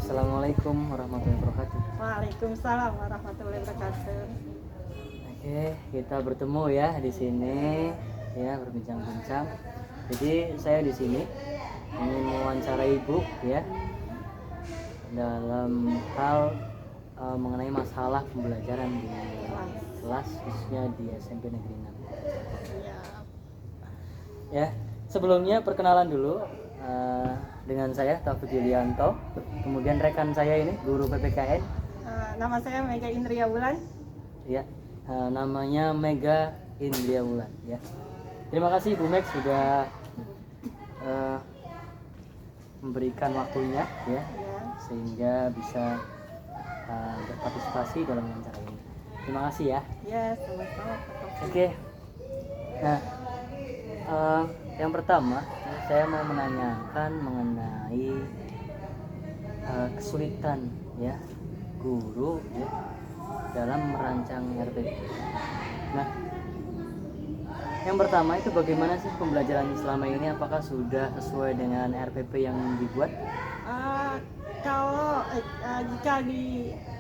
Assalamualaikum warahmatullahi wabarakatuh. Waalaikumsalam warahmatullahi wabarakatuh. Oke, kita bertemu ya di sini ya berbincang-bincang. Jadi saya di sini ingin mewawancarai Ibu ya dalam hal mengenai masalah pembelajaran di kelas khususnya di SMP Negeri 6. Ya, Ya, sebelumnya perkenalan dulu dengan saya Taufik Yulianto, kemudian rekan saya ini guru PPKN. nama saya Mega Indria Wulan. Ya, namanya Mega Indria Wulan ya. Terima kasih Bu Meg sudah memberikan waktunya ya, Ya, sehingga bisa berpartisipasi dalam wawancara ini. Terima kasih ya. ya sama-sama Pak Taufik. Oke. Nah, yang pertama saya mau menanyakan mengenai kesulitan ya guru ya dalam merancang RPP. Nah, yang pertama itu bagaimana sih pembelajaran selama ini, apakah sudah sesuai dengan RPP yang dibuat? Kalau jika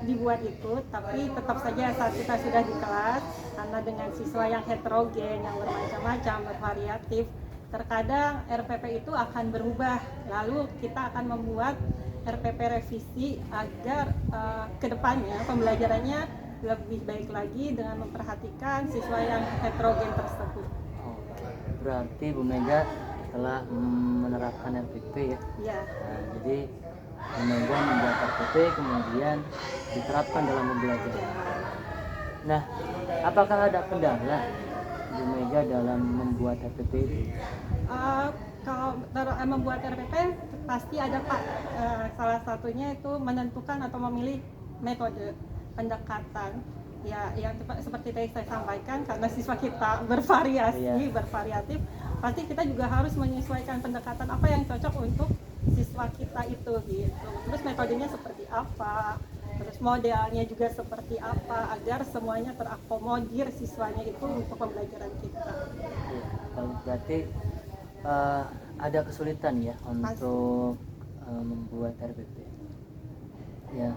dibuat itu, tapi tetap saja saat kita sudah di kelas, karena dengan siswa yang heterogen, yang bermacam-macam, bervariatif, terkadang RPP itu akan berubah. Lalu kita akan membuat RPP revisi agar kedepannya pembelajarannya lebih baik lagi dengan memperhatikan siswa yang heterogen tersebut. Oke, berarti Bu Mega telah menerapkan RPP ya. Ya. Nah, jadi Bu Mega membuat RPP kemudian diterapkan dalam pembelajaran. Nah, apakah ada kendala Bu Mega dalam membuat RPP itu? Kalau membuat RPP pasti ada Pak. Salah satunya itu menentukan atau memilih metode pendekatan. Ya, yang seperti tadi saya sampaikan, karena siswa kita bervariasi, bervariatif, pasti kita juga harus menyesuaikan pendekatan apa yang cocok untuk siswa kita itu gitu. Terus metodenya seperti apa, terus modelnya juga seperti apa, agar semuanya terakomodir siswanya itu untuk pembelajaran kita. Ya, berarti ada kesulitan ya untuk membuat RPP. Ya,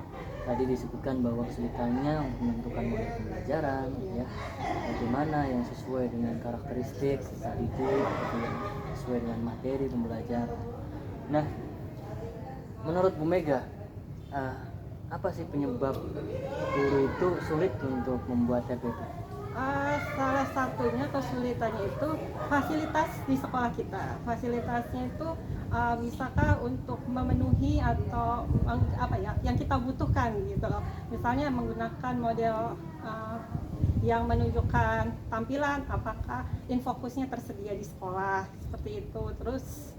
tadi disebutkan bahwa kesulitannya untuk menentukan model pembelajaran ya, bagaimana yang sesuai dengan karakteristik siswa didik, yang sesuai dengan materi pembelajaran. Nah, menurut Bu Mega, apa sih penyebab guru itu sulit untuk membuat RPP? Salah satunya kesulitannya itu fasilitas di sekolah kita. Fasilitasnya itu bisakah untuk memenuhi atau apa ya yang kita butuhkan gitu loh. Misalnya menggunakan model yang menunjukkan tampilan, apakah infokusnya tersedia di sekolah seperti itu. Terus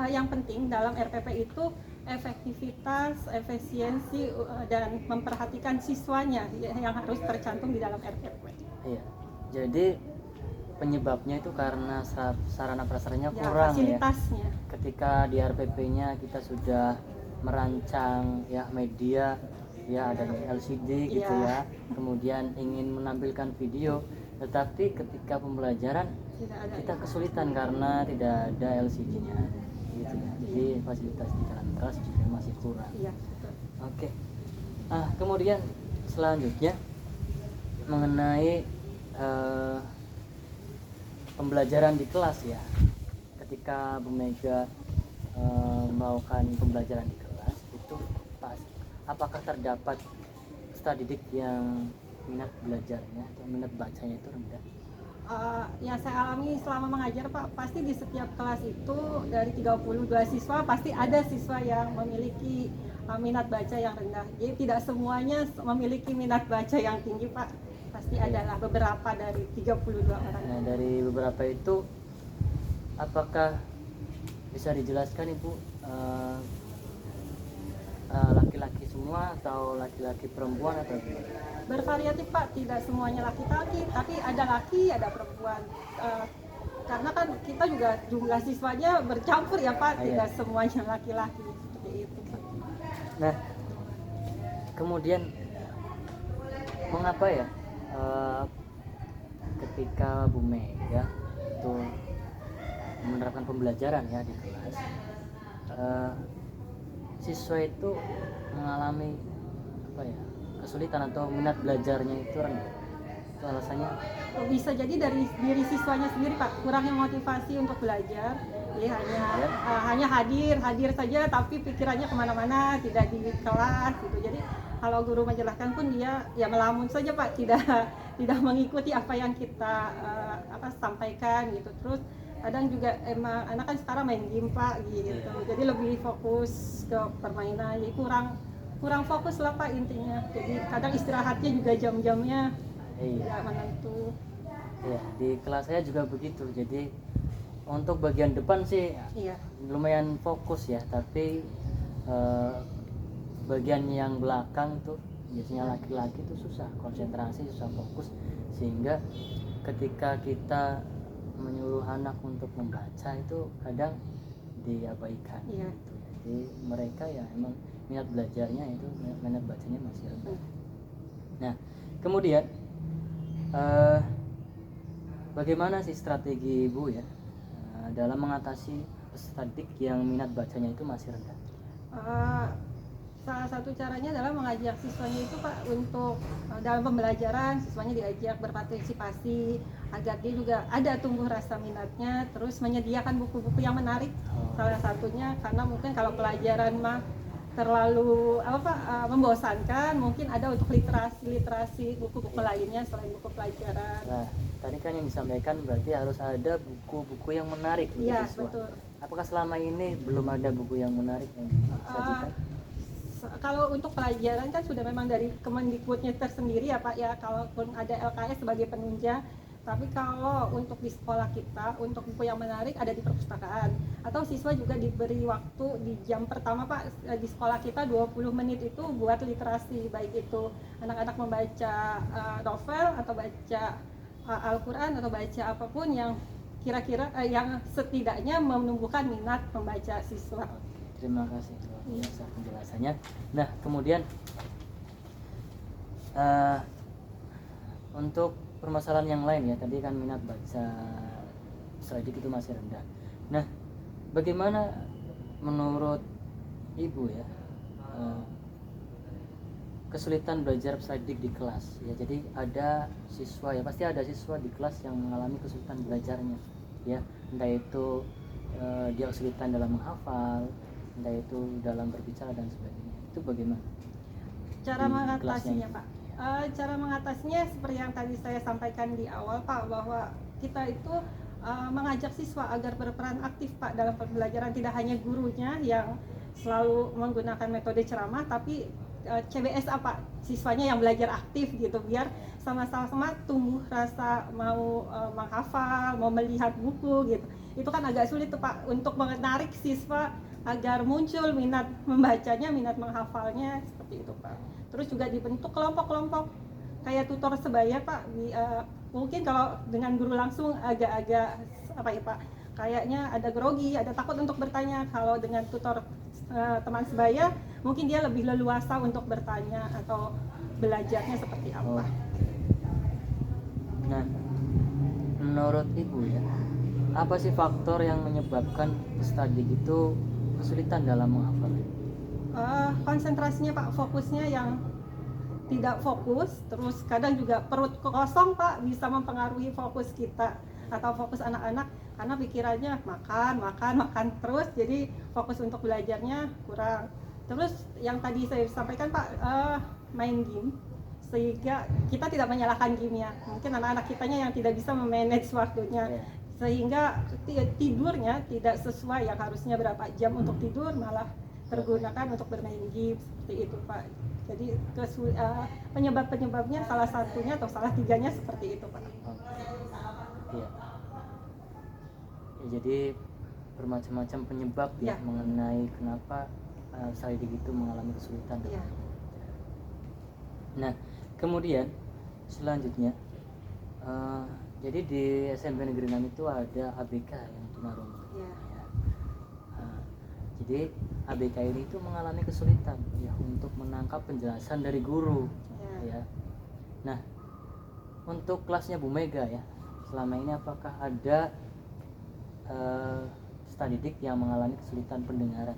yang penting dalam RPP itu efektivitas, efisiensi dan memperhatikan siswanya yang harus tercantum di dalam RPP. Iya, jadi penyebabnya itu karena sarana prasaranya Ya, kurang fasilitasnya. ya. Ketika di RPP-nya kita sudah merancang ya media ya ada LCD gitu ya, kemudian ingin menampilkan video, tetapi ketika pembelajaran kita kesulitan karena tidak ada LCD-nya gitu ya. Jadi fasilitas di dalam kelas juga masih kurang. Iya. Oke. Kemudian selanjutnya mengenai pembelajaran di kelas ya. Ketika Bu Mega melakukan pembelajaran di kelas itu apakah terdapat peserta didik yang minat belajarnya atau minat bacanya itu rendah? Yang saya alami selama mengajar Pak, pasti di setiap kelas itu dari 32 siswa pasti ada siswa yang memiliki minat baca yang rendah. Jadi tidak semuanya memiliki minat baca yang tinggi Pak. Pasti adalah beberapa dari 32 orang. Nah, dari beberapa itu apakah bisa dijelaskan Ibu laki-laki semua atau laki-laki perempuan atau gimana? Bervariatif Pak, tidak semuanya laki-laki, tapi ada laki, ada perempuan. Karena kan kita juga jumlah siswanya bercampur ya Pak, tidak semuanya laki-laki seperti itu. Nah, kemudian mengapa ya ketika Bu Mega itu menerapkan pembelajaran ya di kelas, siswa itu mengalami apa ya, kesulitan atau minat belajarnya itu rendah? Itu alasannya? Bisa jadi dari diri siswanya sendiri Pak, kurangnya motivasi untuk belajar. Jadi hanya hadir saja, tapi pikirannya kemana-mana, tidak di kelas gitu. Jadi kalau guru menjelaskan pun dia ya melamun saja Pak, tidak mengikuti apa yang kita sampaikan gitu. Terus kadang juga emang anak kan sekarang main game Pak gitu, jadi lebih fokus ke permainan, jadi kurang fokus lah Pak intinya. Jadi kadang istirahatnya juga jam-jamnya tidak menentu. Iya, di kelas saya juga begitu. Jadi untuk bagian depan sih lumayan fokus ya, tapi bagian yang belakang tuh biasanya laki-laki tuh susah konsentrasi, susah fokus, sehingga ketika kita menyuruh anak untuk membaca itu kadang diabaikan gitu. Jadi mereka ya emang minat belajarnya itu, minat bacanya masih rendah. Nah kemudian bagaimana sih strategi Ibu ya dalam mengatasi peserta didik yang minat bacanya itu masih rendah? Salah satu caranya adalah mengajak siswanya itu Pak untuk dalam pembelajaran, siswanya diajak berpartisipasi agar dia juga ada tumbuh rasa minatnya, terus menyediakan buku-buku yang menarik. Salah satunya karena mungkin kalau pelajaran mah terlalu membosankan, mungkin ada untuk literasi buku-buku lainnya selain buku pelajaran. Nah, tadi kan yang disampaikan berarti harus ada buku-buku yang menarik untuk siswa. Betul. Apakah selama ini belum ada buku yang menarik yang disajikan? Kalau untuk pelajaran kan sudah memang dari Kemendikbudnya tersendiri ya Pak ya, kalaupun ada LKS sebagai penunjang. Tapi kalau untuk di sekolah kita, untuk buku yang menarik ada di perpustakaan. Atau siswa juga diberi waktu di jam pertama Pak, di sekolah kita 20 menit itu buat literasi. Baik itu anak-anak membaca novel atau baca Al-Quran atau baca apapun yang kira-kira yang setidaknya menumbuhkan minat membaca siswa. Terima kasih luar biasa penjelasannya. Nah kemudian untuk permasalahan yang lain ya, tadi kan minat baca didik itu masih rendah. Nah bagaimana menurut Ibu ya kesulitan belajar didik di kelas ya? Jadi ada siswa ya, pasti ada siswa di kelas yang mengalami kesulitan belajarnya ya, entah itu dia kesulitan dalam menghafal, entah itu dalam berbicara dan sebagainya. Itu bagaimana cara mengatasinya Pak? Cara mengatasinya seperti yang tadi saya sampaikan di awal Pak, bahwa kita itu mengajak siswa agar berperan aktif Pak dalam pembelajaran, tidak hanya gurunya yang selalu menggunakan metode ceramah, tapi CBS Pak, siswanya yang belajar aktif gitu, biar sama-sama tumbuh rasa mau menghafal, mau melihat buku gitu. Itu kan agak sulit tuh Pak untuk menarik siswa agar muncul minat membacanya, minat menghafalnya, seperti itu Pak. Terus juga dibentuk kelompok-kelompok kayak tutor sebaya Pak. Mungkin kalau dengan guru langsung agak-agak apa ya Pak, kayaknya ada grogi, ada takut untuk bertanya. Kalau dengan tutor teman sebaya mungkin dia lebih leluasa untuk bertanya atau belajarnya seperti apa. Nah menurut Ibu ya, apa sih faktor yang menyebabkan peserta didik itu kesulitan dalam menghafal? Konsentrasinya Pak, fokusnya yang tidak fokus, terus kadang juga perut kosong Pak, bisa mempengaruhi fokus kita atau fokus anak-anak karena pikirannya makan terus, jadi fokus untuk belajarnya kurang. Terus yang tadi saya sampaikan Pak, main game, sehingga kita tidak menyalahkan gamenya, mungkin anak-anak kitanya yang tidak bisa memanage waktunya, sehingga tidurnya tidak sesuai, yang harusnya berapa jam untuk tidur malah tergunakan untuk bermain game, seperti itu Pak. Jadi penyebabnya salah satunya atau salah tiganya seperti itu Pak. Iya. Ya, jadi bermacam-macam penyebab ya mengenai kenapa didik itu mengalami kesulitan. Nah kemudian selanjutnya jadi di SMP Negeri 6 itu ada ABK yang tunarungu. Jadi ABK ini itu mengalami kesulitan ya untuk menangkap penjelasan dari guru ya. Nah untuk kelasnya Bu Mega ya, selama ini apakah ada peserta didik yang mengalami kesulitan pendengaran?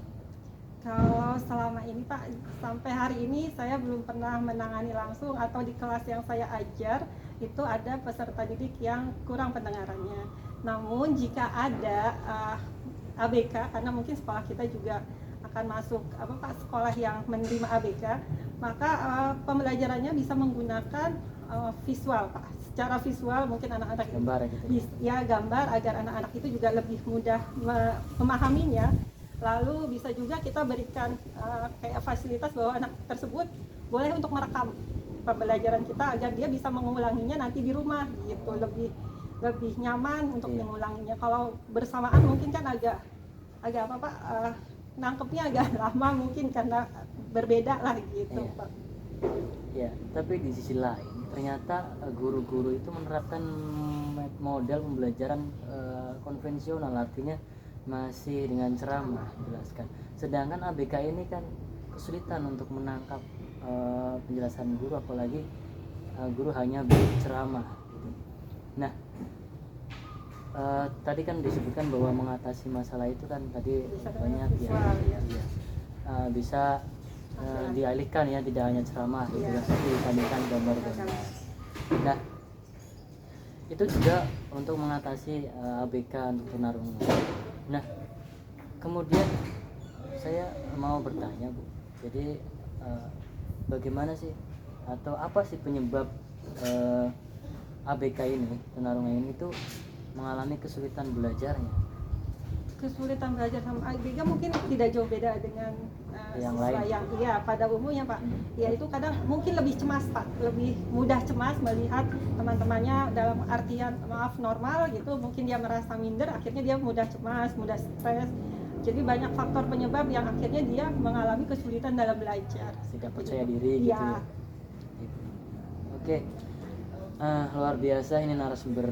Kalau selama ini Pak, sampai hari ini saya belum pernah menangani langsung atau di kelas yang saya ajar itu ada peserta didik yang kurang pendengarannya. Namun jika ada ABK, karena mungkin sekolah kita juga akan masuk sekolah yang menerima ABK, maka pembelajarannya bisa menggunakan visual Pak. Secara visual mungkin anak-anak Gambar gitu. ya gambar agar anak-anak itu juga lebih mudah memahaminya. Lalu bisa juga kita berikan kayak fasilitas bahwa anak tersebut boleh untuk merekam pembelajaran kita agar dia bisa mengulanginya nanti di rumah gitu, lebih nyaman untuk mengulanginya. Kalau bersamaan mungkin kan agak apa Pak, nangkepnya agak lama mungkin karena berbeda lah gitu Pak. Ya, tapi di sisi lain ternyata guru-guru itu menerapkan model pembelajaran konvensional, artinya masih dengan ceramah jelaskan. Sedangkan ABK ini kan kesulitan untuk menangkap penjelasan guru, apalagi guru hanya berceramah gitu. Nah, tadi kan disebutkan bahwa mengatasi masalah itu kan tadi banyak visual, bisa dialihkan ya, tidak hanya ceramah gitu kan, tapi dibandingkan gambar-gambar. Nah, itu juga untuk mengatasi ABK untuk tunarungu. Nah, kemudian saya mau bertanya Bu, jadi bagaimana sih atau apa sih penyebab ABK ini, tunarungu ini tuh mengalami kesulitan belajarnya? Kesulitan belajar sama ABK mungkin tidak jauh beda dengan yang siswa lain. yang pada umumnya Pak. Ya itu kadang mungkin lebih cemas Pak, lebih mudah cemas melihat teman-temannya dalam artian normal gitu, mungkin dia merasa minder, akhirnya dia mudah cemas, mudah stres. Jadi banyak faktor penyebab yang akhirnya dia mengalami kesulitan dalam belajar. Tidak percaya diri gitu ya. Oke. Luar biasa ini narasumber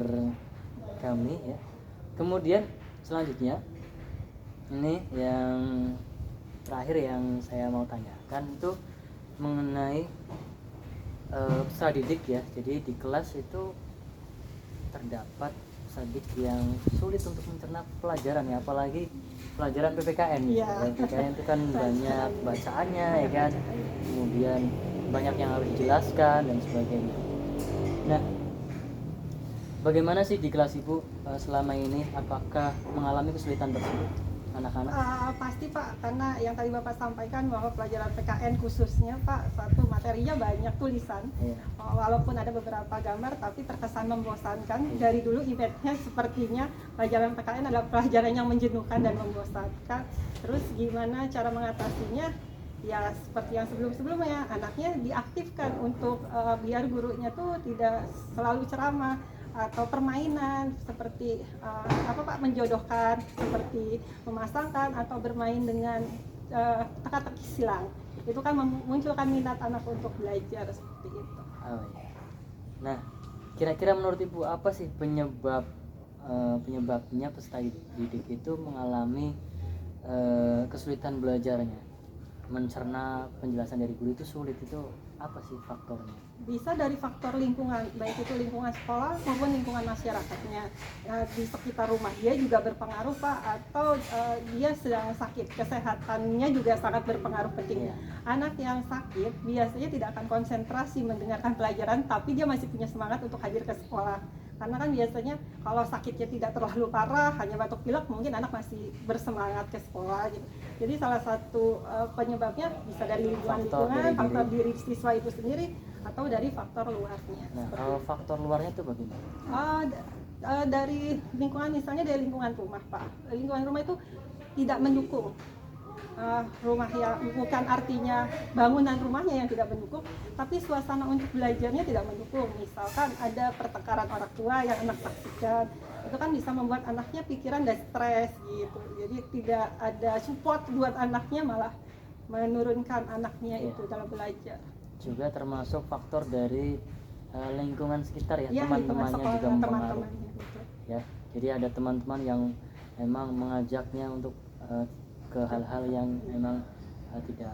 kami ya. Kemudian selanjutnya ini yang terakhir yang saya mau tanyakan itu mengenai peserta didik ya. Jadi di kelas itu terdapat peserta didik yang sulit untuk mencerna pelajaran ya, apalagi pelajaran PPKN. PPKN itu kan banyak bacaannya ya kan, kemudian banyak yang harus dijelaskan dan sebagainya. Nah, bagaimana sih di kelas Ibu selama ini, apakah mengalami kesulitan tersebut anak-anak? Pasti Pak, karena yang tadi Bapak sampaikan bahwa pelajaran PKN khususnya Pak, satu materinya banyak tulisan. Walaupun ada beberapa gambar tapi terkesan membosankan. Dari dulu eventnya sepertinya pelajaran PKN adalah pelajaran yang menjenuhkan dan membosankan. Terus gimana cara mengatasinya? Ya seperti yang sebelum-sebelumnya, anaknya diaktifkan untuk biar gurunya tuh tidak selalu ceramah atau permainan seperti menjodohkan, seperti memasangkan atau bermain dengan teka-teki silang. Itu kan memunculkan minat anak untuk belajar seperti itu. Nah, kira-kira menurut Ibu apa sih penyebabnya peserta didik itu mengalami kesulitan belajarnya? Mencerna penjelasan dari guru itu sulit, itu apa sih faktornya? Bisa dari faktor lingkungan, baik itu lingkungan sekolah maupun lingkungan masyarakatnya. Di sekitar rumah dia juga berpengaruh Pak, atau dia sedang sakit, kesehatannya juga sangat berpengaruh penting. Anak yang sakit biasanya tidak akan konsentrasi mendengarkan pelajaran, tapi dia masih punya semangat untuk hadir ke sekolah. Karena kan biasanya kalau sakitnya tidak terlalu parah, hanya batuk pilek, mungkin anak masih bersemangat ke sekolah gitu. Jadi salah satu penyebabnya bisa dari lingkungan, faktor diri siswa itu sendiri, atau dari faktor luarnya. Nah, kalau faktor luarnya itu bagaimana? Dari lingkungan, misalnya dari lingkungan rumah Pak. Lingkungan rumah itu tidak mendukung. Rumah yang bukan artinya bangunan rumahnya yang tidak mendukung, tapi suasana untuk belajarnya tidak mendukung. Misalkan ada pertengkaran orang tua yang anak saksikan, itu kan bisa membuat anaknya pikiran dan stres gitu. Jadi tidak ada support buat anaknya, malah menurunkan anaknya itu dalam belajar. Juga termasuk faktor dari lingkungan sekitar ya, teman-temannya juga mempengaruhi. Ya, jadi ada teman-teman yang memang mengajaknya untuk ke hal-hal yang memang tidak